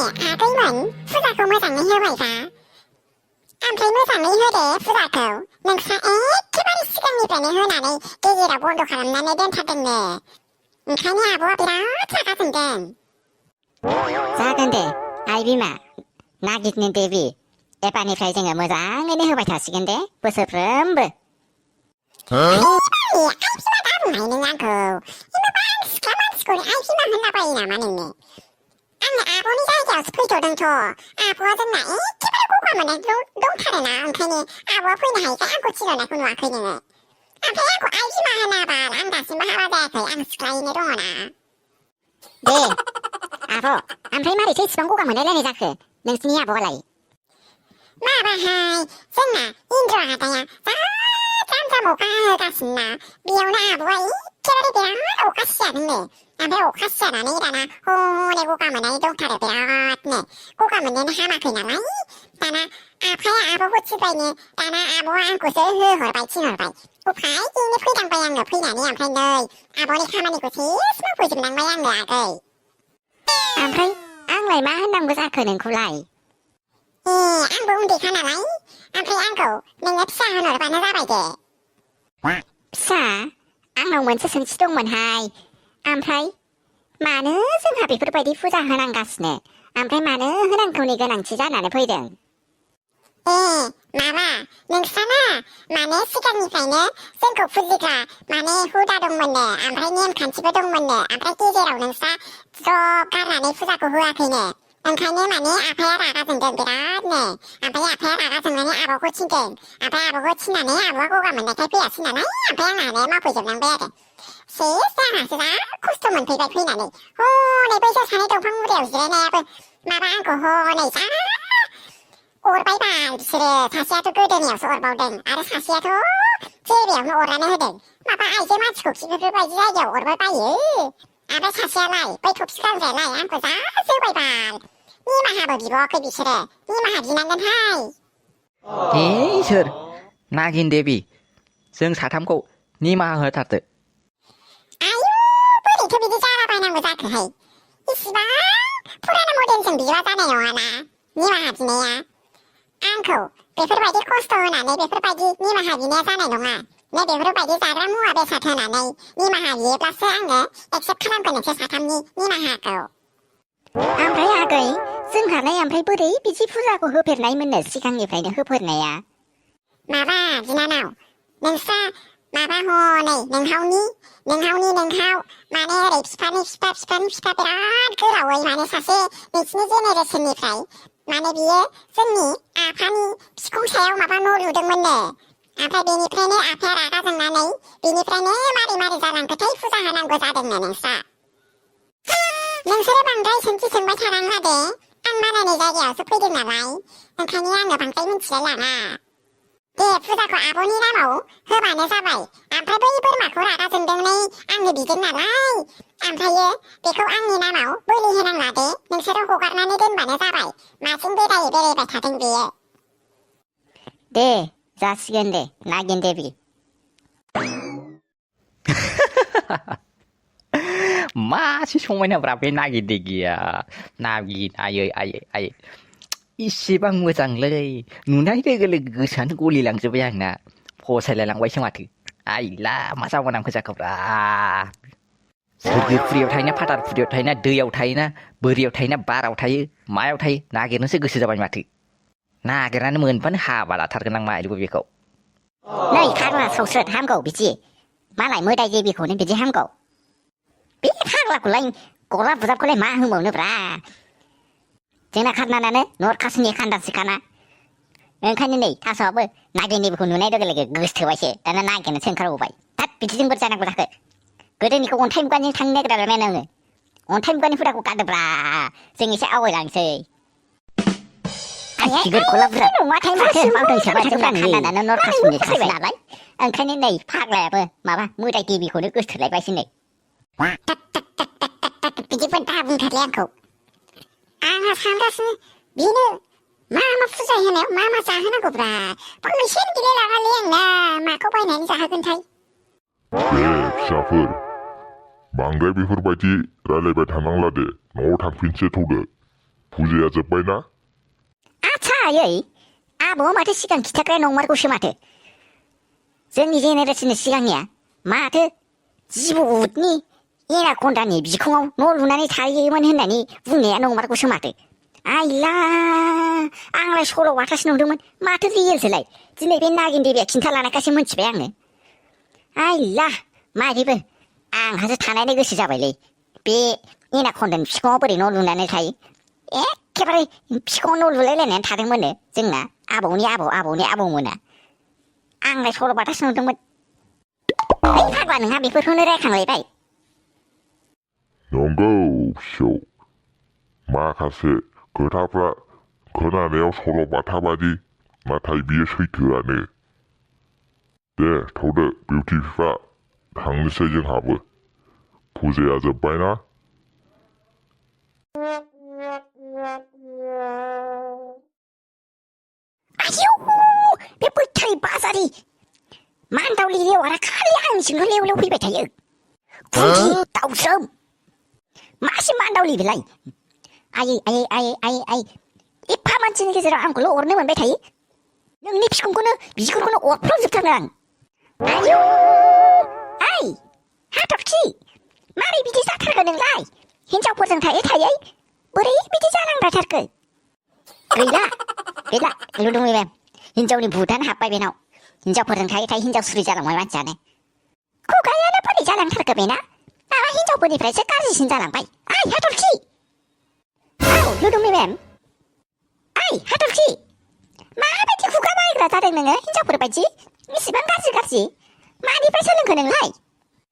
आगैमोन फुजाखौ मोजाङै होबायबा ओमफ्राय मोजाङै होदे फुजाखौ नोंस्रा एखेबारे सिगांनिफ्रायनो होनानै गेजेराव बन्द' खालामनानै दोनथारदोंनो ओंखायनो आब'आ बिराद रागा जोंदों। जागोन दे आइ बिमा नागिरनो देबि एबारनिफ्राय जोङो मोजाङैनो होबाय थासिगोन दे बोसोरफ्रोमबो। आइ बिमा दा बुंनाय नों आंखौ इमाबां सिख्ला मानसिखौ आइ बिमा होनलाबायो नामा नोङो? आङो आब'नि जायगायावसो फैथ'दोंथ'। आब'आ जोंना एखेबारे गगा मोननाय दंथारोना ओंखायनो आब'आ फैनो हायिखाय आंखौ थिनहरनायखौ नुवाखै नोङो। ओमफ्राय आंखौ आइ बिमा होनाबाल आं दासिमबो हाबा जायाखै आं सिख्लायैनो दङना। दे आब' ओमफ्राय मारैथो इसिबां गगा मोनलायलायनाय जाखो नोंसिनि आब'आलाय? माबाहाय जोंना इन्द्र आदाया जा जाम अखा होगासिनो ना बेयावनो आब'आ एखेबारे बिराद अखा सिजादोंनो ओमफ्राय अखा सिजानानै दाना हनै गगा मोननानै दंथारो बिरादनो गगा मोननायानो हामाखै नालाय दाना आफाया आब'खौ थिनबायनो दाना आब'आ आंखौसो होहरबाय थिनहरबाय उफाय गैयिनो फैनांबाय आङो फैनानै ओमफ्राय नै आब'नि खामानिखौ सेस मावफैजोबनांबाय आङो आगै। ओमफ्राय आंलाय मा होननांगौ जाखो नोंखौलाय? आंबो उन्दैखा नालाय ओमफ्राय आंखौ नोङो फिसा होनहरबानो जाबाय दे। फिसा आंनाव मोनसे सोंथि दंमोनहाय ओमफ्राय मानो जोंहा बेफोरबायदि फुजा होनांगासिनो ओमफ्राय मानो होनांगौनि गोनांथि जानानै फैदों? माबा नोंस्राना माने सिगांनिफ्रायनो जोंखौ फुजिग्रा माने हुदा दंमोननो ओमफ्राय नेमखान्थिबो दंमोननो ओमफ्राय गेजेराव नोंस्रा ज' गारनानै फुजाखौ होआखैनो ओंखायनो माने आफाया रागा जोंदों बिरादनो ओमफ्राय आफाया रागा जोंनानै आब'खौ थिनदों ओमफ्राय आब'खौ थिननानै आब'आ गगा मोननायखाय फैयासै नालाय ओमफ्राय आंहानो मावफैजोबनांबाय आरो सेस आंहासो जा खस्थ' मोनफैबाय फैनानै हनै बैसोर सानै दंफां मुरायाव जिरायनायाबो माबा आंखौ हनै जा अरबाय बाल बिसोरो सासेयाथ' गोदोनायावसो अरबावदों आरो सासेयाथ' जेरियावनो अरनानै होदों माबा आइजो मानसिखौ बेफोरबायदि जायगायाव अरबाय बायो ओमफ्राय सासेयालाय बै थफि गानग्रायालाय आंखौ जा जोबाय बाल निमाहाबो बिबावाखै बिसोरो निमाहा बिनांगोनहाय। हे इसोर नागिन देबि जों साथामखौ निमाहा होथारदो। आयु बोरैथो बिदि जालाबायनांगौ जाखोहाय इसिबां फुराना मडेलजों बिबा जानाय नङाना निमाहा बिनाया आंखौ बेफोरबायदि खस्थ' होनानै बेफोरबायदि निमाहा बिनाया जानाय नङा नै बेफोरबायदि जाग्रा मुवा बेसाद होनानै निमाहा बियोब्लासो आङो एक्सेप्ट खालामगोन नोंसोर साथामनि निमाहाखौ। ओमफ्राय आगै जोंहालाय ओमफ्राय बोरै बिदि फुजाखौ होफेरनायमोननो सिगांनिफ्रायनो होफेरनाया? माबा बिनानाव नोंस्रा माबा हनै नोंहाव माने ओरै बिफानि बिफा बिराद गोलावै माने सासे नोंसिनि जेनेरेसननिफ्राय माने बियो जोंनि आफानि बिखुं सायाव माबा न' लुदोंमोननो ओमफ्राय बेनिफ्रायनो आफाया रागा जोंनानै बेनिफ्रायनो मारै जालांखोथाय फुजा होनांगौ जादोंनो नोंस्रा। नोंसोरो बांद्राय सोंथि सोंबाय थानाङा दे आं मालायनि जायगायावसो फैदों नालाय ओंखायनो आङो बांद्राय मिथिलाय लाङा। दे फुजाखौ आब'नि नामाव होबानो जाबाय ओमफ्राय बै बोरमाखौ रागा जोंदोंनै आंनो बिदों नालाय ओमफ्रायो बेखौ आंनि नामाव बोलि होनांला दे नोंसोरो हगारनानै दोनबानो जाबाय माजों बेरायबाय थादों बेयो। दे जासिगोन दे नागिन देबि। मासे समायनाब्रा बे नागिन देगिया नागिन आयै इसेबां मोजांलै नुनाय लोगो लोगो गोसोआनो गलिलांजोब्बाय आंना फसायलायलांबायसो माथो आइला मा जाबावनांगौ जाखोब्रा सोरगोफुरियाव थायोना फाथारफुरियाव थायोना दैयाव थायोना बोरियाव थायोना बाराव थायो मायाव थायो नागिरनोसो गोसो जाबाय माथो नागिरनानै मोनबानो हाबा लाथारगोन आं माइलबो बेखौ। नै फाग्ला सौस्रोद हामगौ बिदि मालाय मोदाय देबिखौनो बिदि हामगौ बे फाग्लाखौलाय गला बुजाबखौलाय मा होनबावनोब्रा जोंना खारनानानो नरकासुनि खान्दासोखाना ओंखायनो नै थास'आबो नागिन देबिखौ नुनाय लोगो लोगो गोसोथोबायसो दाना नागिरनोसो ओंखारबोबाय हाब बिदिजों बोरै जानांगौ जाखो गोदोनिखौ अन्थाइ मुगानि थांनो नागिरलायमोन आङो अन्थाइ मुगानि हुदाखौ गारदोब्रा जों एसे आवगायलांसै। गिदिर गला बुजाब माथो मावदोंसो जोंना खान्दानानो नरकासुनि खासो नालाय ओंखायनो नै फाग्लायाबो माबा मोदाय देबिखौनो गोसोथोलायबायसो नै। बिदिबो दा बुंथारलै आंखौ आंहा सानगासिनो बेनो मा फुजा होनायाव मा जाहोनांगौब्रा फैसा गिलाय लाङालै आंना माखौ बायनानै जाहोगोनथाय। फिसाफोर बांद्राय बेफोरबायदि रायलायबाय थानांला दे न'आव थांफिनसै थौदो। 부재야 저빠이나? 아차, 여이. 뭐 마트 시간 기타까지 농마르고시 마트. 전이 제네레스는 시간이야. 마트 지부 웃니? 이나콘다니 미콩어 놀루나니 자이만 했나니 웃내야 농마르고시 마트. 아일라 앙라 쇼로 와타시는 놈은 마트 리엘슬라이. 지네비 나긴 데비야 긴탈라나까시 문치배 양네. 아일라 마리브 앙하서 타나네 그 시자발리. 비 이나콘다니 피콩어버리 놀루나니 자이. 에케바리 피콩어 놀루레레는 다등문네. 증나 아보니 아보무나. 앙라 쇼로 와타시는 놈은 이 파과는 하비 불훈을 해 강레바이. 농고 쇼. 마카세 거타브라 거나내어 서로 맡아바지 마타이 비에 서이트하네. 네, 토르 뷰티파 당리세징 하브 부재야 저빠이나? 아유, 배불타이 바사리. 만다울리리 와라 칼리한 싱글레올로 휘베타이. 군기 따우섬. 마시 만다울리리 라이. 아이. 이 파만 치는 게스로 안굴로 오르내면 베타이. 능리 피군구는 미지군구는 오프로 습타는. 아유, 아이. 하덕치. 마리 미지 사타르거는 라이. 힌자우 포장 타이 타이. 머리 미지 자랑 바타르거. 그이라 루둥이뱀 힌자우니 부단 핫바이베나오 힌자우 포장 타이 힌자우 수리 자랑 말 맞지 않네 코가야나 뻔히 자랑 타르거베나 나와 힌자우 뻔히 프레스까지 신자랑 바이 아이 하돌치 아우 루둥이뱀 아이 하돌치 마베티 구가마이그라 다르면은 힌자우 포르 바이지 미시방 가지 많이 프레스는 그는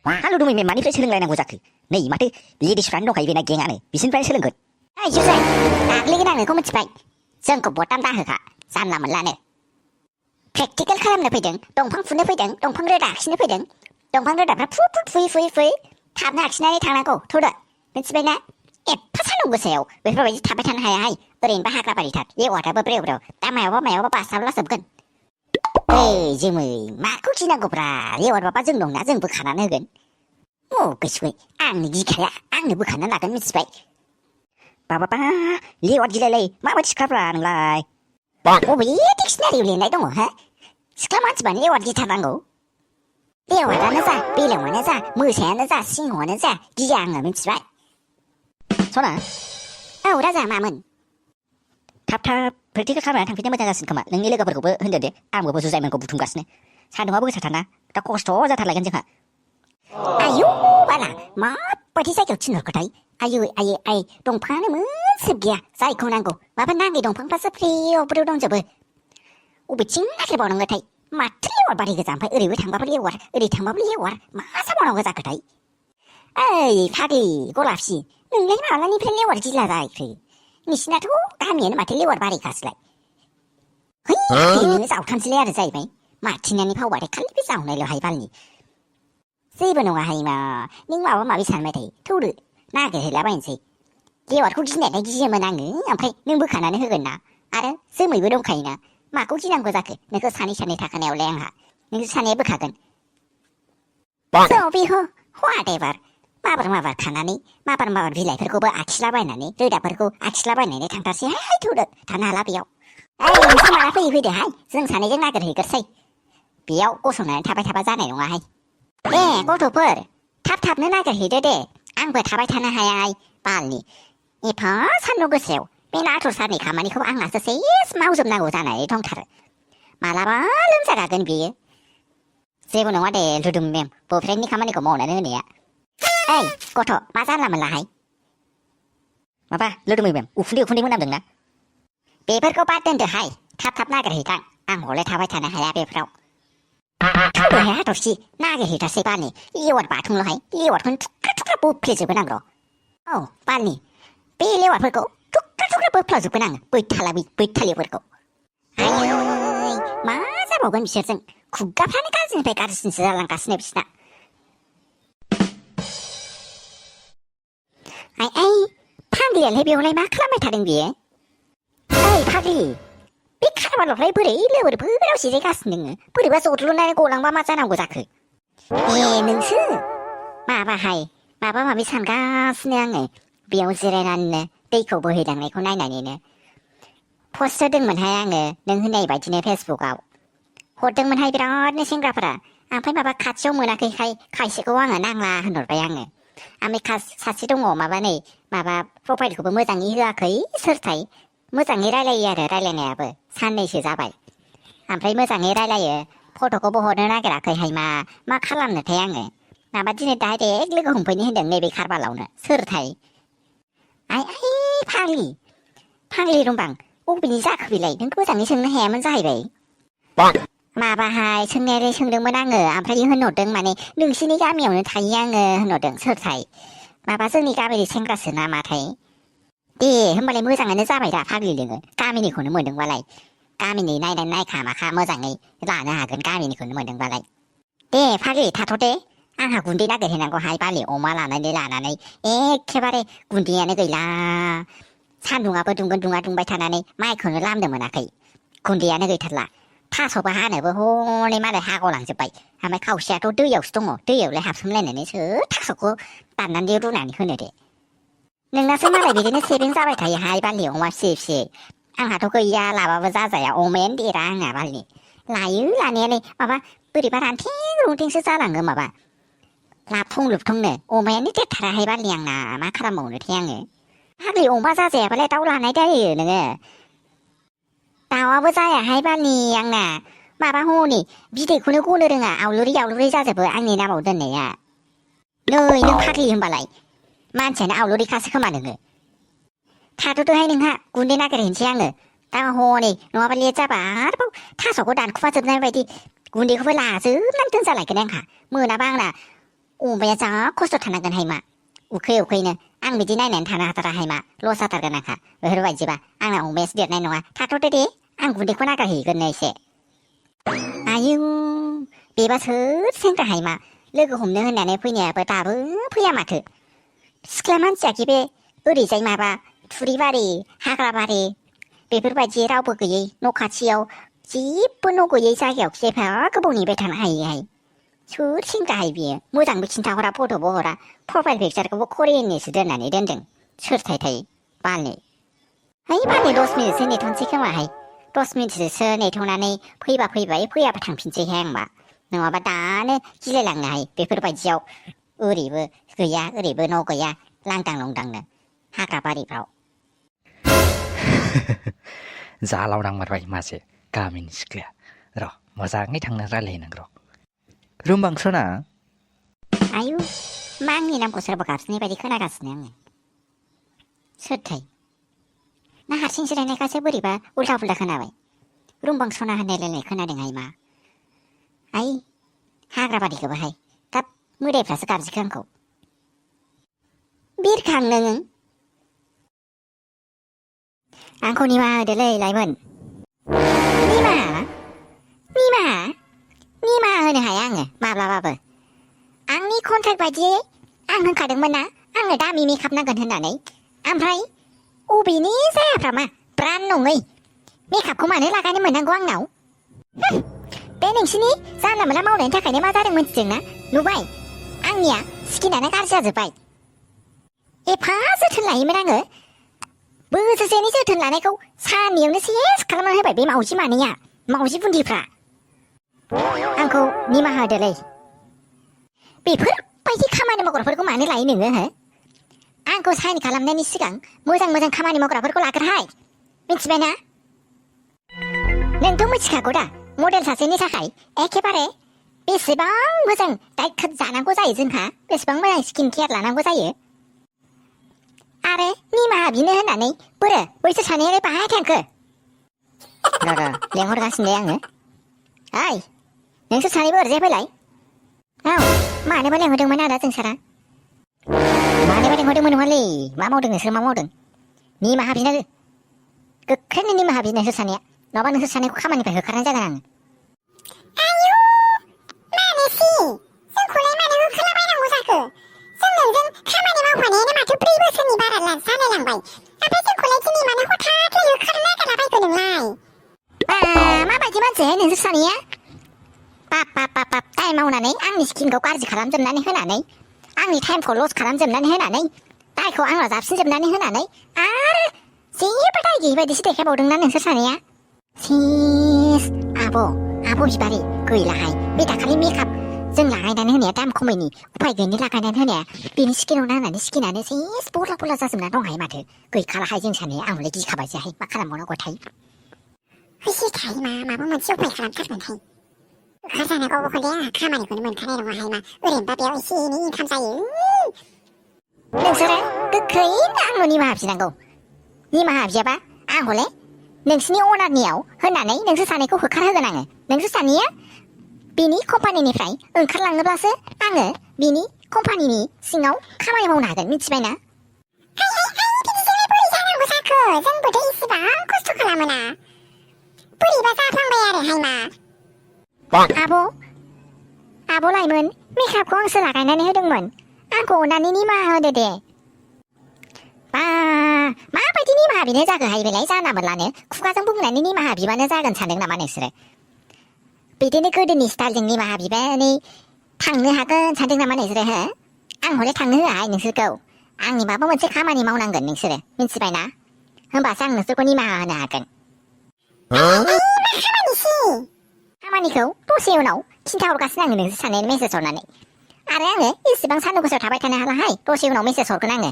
라이 루둥이뱀 많이 프레스는 라이나 고자크 내 이마트 리디슈란 노가 이베나 갱하네 미신 프레스는 것 아이 주세 아글리기나는 고무치 바이 전국 못 담다흐가 쌈라면 라네 프랙티컬 카람네 페이등 동팡 푸네 페이등 동팡 레다 악시네 페이등 동팡 레다 푸푸 푸이 탑나 악시나니 당나고 도르 멘츠베나 에 파살롱 보세요 왜 프로베지 타바탄 하야하이 어린 바하가바리 탑 예와라 버브레브로 따마야바 바사올라서 부근 에이 지무이 마쿠 지나고 브라 예와라 바바 정농나 정부 가난 흑은 뭐 그시고 앙니 기카야 앙니 부카나 나간 멘츠베 바바바 리와 지레레이 마바 치카브라는 라이 왜 딕셔너리 울리나이 동어 하 스카마츠반 리와 기타방고 리와다는 자 빌레원은 자 무세는 자 신호는 자 기양은 민치바이 소나 오라자 마문 탑탑 벌티가 카메라 탕피데 못하갔으니 그만 능리가 버리고 흔들대 아무 보수 살면 거 부퉁 갔으네 사동아 보고 사타나 딱 고스토 자탈라 견증하 아유 봐라 뭐 버티사 겹친 걸 거다이 아유 동파는 무습기야 사이코난고 마반난게 동팡 파스 프리오 브루동접을 우비칭나게 보는 거다이 마틀리월 바리 그 잠파 의리 탕밥을 예워라 의리 탕밥을 예워라 마사 보는 거 자거다이 에이 파기 골랍시 능력이 말라니 펠리월 질라다이 그 미시나도 가미에는 마틀리월 바리 갔을라 헤이 싸우 탐실래야를 자이바이 마티냐니 파워바리 칼리비 싸우나려 하이발니 세이브노가 하이마 닝와와 마비 살메데이 토르 나게 해라바인지 예와 후기네 내기지면 나는 앞에 능부 가난에 흑은나 알아 스무이 외동카이나 마고 지난 거자그 내가 산이 다가네 올래양하 내가 산에 부카근 소비호 화대버 마바르 가나니 마바르 빌라이 버고 아치라바이나니 르다 버고 아치라바이나니 당다시 하이 토르 다나라비요 에이 사마라 회회 하이 승산에 정 나게 흑을세 비요 고소는 타바자네 용아 하이 예 고토버 탑는 나게 히데데 앙과 타바타나 하야이 빨리 이파 산노그세요 빼나토사니 가만히 그거 앙아서 세스 마우좀 나고잖아 이 동타를 말아봐 름사가 근비 세부는 와대 루둥맴 보프렌니 가만히 그 뭐라는 애야 에이 고토 마잘라면 라하이 마봐 루둥맴 우플리 문 남등나 베버거 빠던데 하이 탑 나게 히당 앙홀레 타바타나 하야 베프로 타도해 도시 나게 히다 세바니 이월 바퉁로 하이 이월 건 툭툭 뽑히지 그냥으로 빨리 빌레와 벌고 툭툭툭 뽑혀서 그냥 뿌이탈리 벌고 아유 마자 먹은 미셔슨 국가파니까지는 배까지 쓰달랑 가스네 봅시다 아이 파기를 해비올래 마크라메 타는 비에 에이 파기 삐카라발로 레브레 일레브레 브레오 시제 가스는 뿌리가 소주로 나의 고랑바 맞아나고 자크 예 능스 마바하이 마바마비 산가 스냥에 비용스레 났네 दैखौ बोहैलांनायखौ नायनानैनो पस्ट होदोंमोनहाय आङो नों होननाय बायदिनो फेसबुकआव हरदोंमोनहाय बिरादनो सेंग्राफोरा ओमफ्राय माबा खाथियाव मोनाखैखाय खायसेखौ आङो नांला होनहरबाय आङो ओमफ्राय सासे दङ माबा नै माबा प्रफाइलखौबो मोजाङै होआखै सोरथाय मोजाङै रायलायो आरो रायलायनायाबो साननैसो जाबाय ओमफ्राय मोजाङै रायलायो फट'खौबो हरनो नागिराखैहाय मा खालामनोथाय आङो माबा दिनै डाइरेक्ट लोगो हमफैनो होनदों नैबे खारबालावनो सोरथाय आइ फाग्लि रंबां बबेनि जाखो बेलाय नों मोजाङै सोंनो हायामोन जाहैबाय माबाहाय सोंनायालाय सोंदोंमोन आङो ओमफ्राय होनहरदों माने नोंसिनि गामियावनो थायो आङो होनहरदों सोरथाय माबा जोंनि गामिनि सेंग्रासो नामाथाय दे होमबालाय मोजाङानो जाबाय दा फाग्लि लोङो गामिनिखौनो मोनदोंबालाय गामिनि नायनानै नायखा माखा मोजाङै लानो हागोन गामिनिखौनो मोनदोंबालाय दे फाग्लि थाथ'दे आंहा गुन्दै नागिरहैनांगौहाय बालि अमा लानानै एखेबारे गुन्दैयानो गैला सान्दुङाबो दुंबाय थानानै माइखौनो लामनो मोनाखै गुन्दैयानो गैथारला थास'बो हानोबो हनै मालाय हाग'लांजोब्बाय ओमफ्राय खावसेयाथ' दैयावसो दङ दैयावलाय हाबसोमलायनानै सोर थास'खौ दाननानै रुनानै होनो दे नोंनासो मालाय बिदिनो सेभिं जाबाय थायोहाय बालि अमा फिसियै आंहाथ' गैया लाबाबो जाजाया अमायानो देरा आंना बालि लायो लानायालाय माबा बोरैबा रानथें रुनथेंसो जालाङो माबा लाबथं लुबथंनो अमायानो देरथाराहाय बालि आंना मा खालामबावनोथाय आङो फाग्लि अमा जाजायाबालाय दाउ लानाय जायो नोङो दाउआबो जायाहाय बालि आंना माबा हनै बिदैखौनो गनो रोङा आवलुरि जाजोबो आंनि नामाव दोननाया नै नों फाग्लि होनबालाय मानसियानो आवलुरिखासो खोमा नोङो थाथ'दोहाय नोंहा गुन्दै नागिरहैनोसै आङो दा हनै नङाबा लेट जाबा आरोबाव थास'खौ दानखुमा जोबनाय बायदि गुन्दैखौबो लाजोबनानै दोनजालायगोन आंहा मोनाबा आंना अमाया जा खस्थ' थानांगोनहाय मा उखैनो आं बिदि नायनानै थानो हाथाराहाय मा लस जाथारगोन आंहा बेफोरबायदिबा आंना अमायासो देरनाय नङा थाथ'दो दे आं गुन्दैखौ नागिरहैगोन एसे आयौ बेबा सोर सेंग्राहाय मा लोगो हमनो होननानै फैनायाबो दाबो फैया माथो सिख्ला मानसियाखि बे ओरैजाय माबा थुरिबारि हाग्राबारि बेफोरबायदि रावबो गैयै न' खाथियाव जेबो न' गैयै जायगायाव एफा गोबाव नेबाय थानो हायोहाय सोर सेंग्राहाय बियो मोजांबो खिन्थाहरा फट'बो हरा प्रफाइल पिकचारखौबो करियाननिसो दोननानै दोनदों सोरथाय बालि है बालि 10 मिनिटसो नेथ'नोसै खोमाहाय 10 मिनिटसो नेथ'नानै फैबा फैबाय फैयाबा थांफिनसैहाय आंबा नङाबा दानो गिलायलांनोहाय बेफोरबायदियाव ओरैबो गैया ओरैबो न' गैया लांदां लंदांनो हाग्रा बारिफ्राव जालावनांमारबाय मासे गामिनि सिख्लाया र' मोजाङै थांना रायलायहैनांगौ रुमबां सना आयु मा आंनि नामखौ सोरबा गाबज्रिनाय बायदि खोनागासिनो आङो सोरथाय ना हारसिं जिरायनायखासो बोरैबा उल्था पुल्था खोनाबाय रुमबां सना होनलायलायनाय खोनादोंहाय मा आइ हाग्रा बारिखौबोहाय थाब मोदायफ्रासो गाबज्रिखो आंखौ बिरखां नोङो आंखौ निमाहा होदोलै लाइमोन निमाहा होनो हाया आङो माब्लाबाबो आंनि कन्ट्रेक्ट बायदियै आं होनखादोंमोन ना आंनो दामि मेकआप नांगोन होननानै ओमफ्राय अबेनि जायाफ्रा मा ब्रान्ड नङै मेकआपखौ मानो लागायनो मोननांगौ आंनाव बे नोंसिनि जानला मोनला मावनायनि थाखायनो मा जादों मिथिदोंना नुबाय आंनिया स्किनानो गाज्रि जाजोब्बाय एफा जोथोन लायोमोन आङो बोसोरसेनि जोथोन लानायखौ साननैयावनो सेस खालामना होबाय बे मावजि मानैया मावजि बुन्दिफ्रा आंखौ निमाहा होदोलै बेफोरबायदि खामानि मावग्राफोरखौ मानो लायो नोङो हो आंखौ साइन खालामनायनि सिगां मोजां खामानि मावग्राफोरखौ लाग्रोहाय मिथिबायना नोंथ' मिथिखागौ दा मडेल सासेनि थाखाय एखेबारे बेसेबां मोजां डाइट जानांगौ जायो जोंहा बेसेबां मोजां स्किन केयार लानांगौ जायो आरो निमाहा बिनो होननानै बोरो बैसोर सानैयालाय बाहाय थांखो र' लेंहरगासिनो आङो ओइ नोंसोर सानैबो ओरैजाय फैलाय औ मानोबा लेंहरदोंमोन आदा जों सारा मानोबा लेंहरदोंमोन नङालै मा मावदों नोंसोर मा मावदों निमाहा बिनो गोख्रैनो निमाहा बिनो नोंसोर सानैया नङाबा नोंसोर सानैखौ खामानिफ्राय होखारनाय जागोन आं आयु मानोसि जोंखौलाय मानो होखारलाबायनांगौ जाखो जों नोंजों खामानि मावफानायानो माथो 4 बोसोरनि बारा जालायलांबाय ओमफ्राय जोंखौलाय दिनै मानो हठाथै होखारनो नागिरलाबायखो नोंलाय माबायदि मानसिहाय नोंसोर सानैया बाप टाइम मावनानै आंनि स्किनखौ गाज्रि खालामजोबनानै होनानै आंनि टाइमखौ लस खालामजोबनानै होनानै दायखौ आंनाव जाबसिनजोबनानै होनानै आरो जेबो दाय गैयि बायदिसो देखायबावदोंना नोंसोर सानैया सिस आब' बिबारि गैलाहाय बे दाखालि मेकआप जों लागायनानै होनाया दाम खमैनि उफाय गैयिनि लागायनानै होनाया बेनि स्किनाव नांनानै स्किनानो सेस बरला जाजोबना दंहाय माथो गैखालाहाय जों सानैया आं हले गिखाबायसोहाय मा खालामबावनांगौथाय हुसिथाय माबा मोनसे उफाय खालामथारगोनहाय ओंखारजानाय गावबोखौले आंहा खामानिखौनो मोनखानाय नङाहाय मा ओरैनोबा बेयाव एसे एनै इनकाम जायो नोंसोरो गोख्रैनो आंनाव निमाहा बिनांगौ निमाहा बियाबा आं हले नोंसिनि अनारनियाव होननानै नोंसोर सानैखौ होखारहोगोन आङो नोंसोर सानैया बिनि कम्पानिनिफ्राय ओंखारलाङोब्लासो आङो बिनि कम्पानिनि सिङाव खामानि मावनो हागोन मिथिबायना बिदिजोंलाय बोरै जानांगौ जाखो जोंबोथ' इसेबां खस्थ' खालामोना बोरैबा जाफ्लांबाय आरोहाय मा आब' लाइमोन मेकआपखौ आंसो लागायनानै होदोंमोन आंखौ अननानै निमाहा होदो दे माबायदि निमाहा बिनो जागोहाय बेलाय जाना मोनलानो खुगाजों बुंनानै निमाहा बिबानो जागोन सानदों नामा नोंसोरो बिदिनो गोदोनि स्टाइलजों निमाहा बिबानै थांनो हागोन सानदों नामा नोंसोरो हो आं हले थांनो होआहाय नोंसोरखौ आंनि माबा मोनसे खामानि मावनांगोन नोंसोरो मिथिबायना होमबासो आं नोंसोरखौ निमाहा होनो हागोन खामानिखौ दसे उनाव खिन्थाहरगासिनो आङो नोंसोर सानैनो मेसेज हरनानै आरो आङो इसेबां सान्दुं गोसायाव थाबाय थानो हालाहाय दसे उनाव मेसेज हरगोन आङो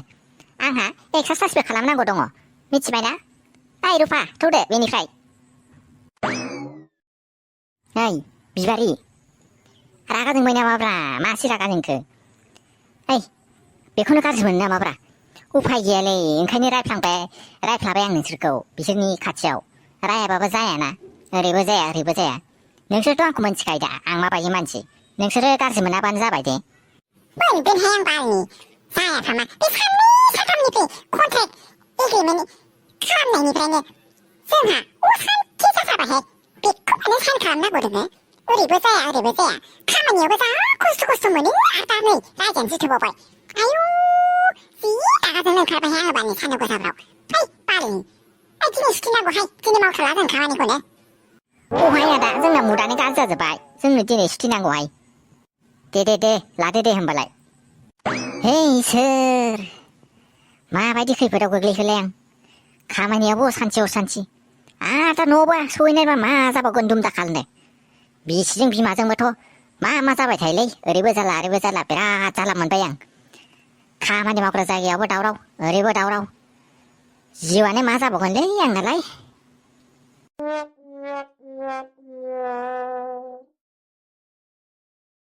आंहा एक्सारसाइसबो खालामनांगौ दङ मिथिबायना ओइ रुफा थौदो बेनिफ्राय ओइ बिबारि रागा जोंबाय नामाब्रा मासि रागा जोंखो ओइ बेखौनो गाज्रि मोनो नामाब्रा उफाय गैयालै ओंखायनो रायफ्लाबाय आं नोंसोरखौ बिसोरनि खाथियाव रायाबाबो जायाना ओरैबो जाया नोंसोरथ' आंखौ मोनथिखायो दा आं माबायदि मानसि नोंसोरो गाज्रि मोनाबानो जाबाय दे मोनगोनहाय आं बालनि जायाफामा बे साननै सानथामनिफ्राय कन्ट्रेक्ट एग्रिमेन्ट खालामनायनिफ्रायनो जोंहा असान्थि जाथारबायहाय बेखौ मानो साइन खालामनांगौ नोङो ओरैबो जाया खामानियावबो जा खस्थ' मोनो आरो दा नै रायजानो जिथोबावबाय आयु जि रागाजोंनो ओंखारबायहाय आङो बालनि सान्दुं गोसाफ्राव फै बालनि दिनै सुथिनांगौहाय दिनै मावथारला जों खामानिखौनो अहाय आदा जोंना मुदानो गाज्रि जाजोब्बाय जोंनो दिनै सुथि नांगौहाय दे लादो दे होमबालाय हे इसोर माबायदि खैफोदाव गोग्लैखोलाय आं खामानियाबो असान्थि आरो दा न'आवबो सहैनायबा मा जाबावगोन दुमदाखालनो बिसिजों बिमाजोंबोथ' मा जाबाय थायोलै ओरैबो जाला बिराद जाला मोनबाय आं खामानि मावग्रा जायगायावबो दावराव ओरैबो दावराव जिउआनो मा जाबावगोनलै आंनालाय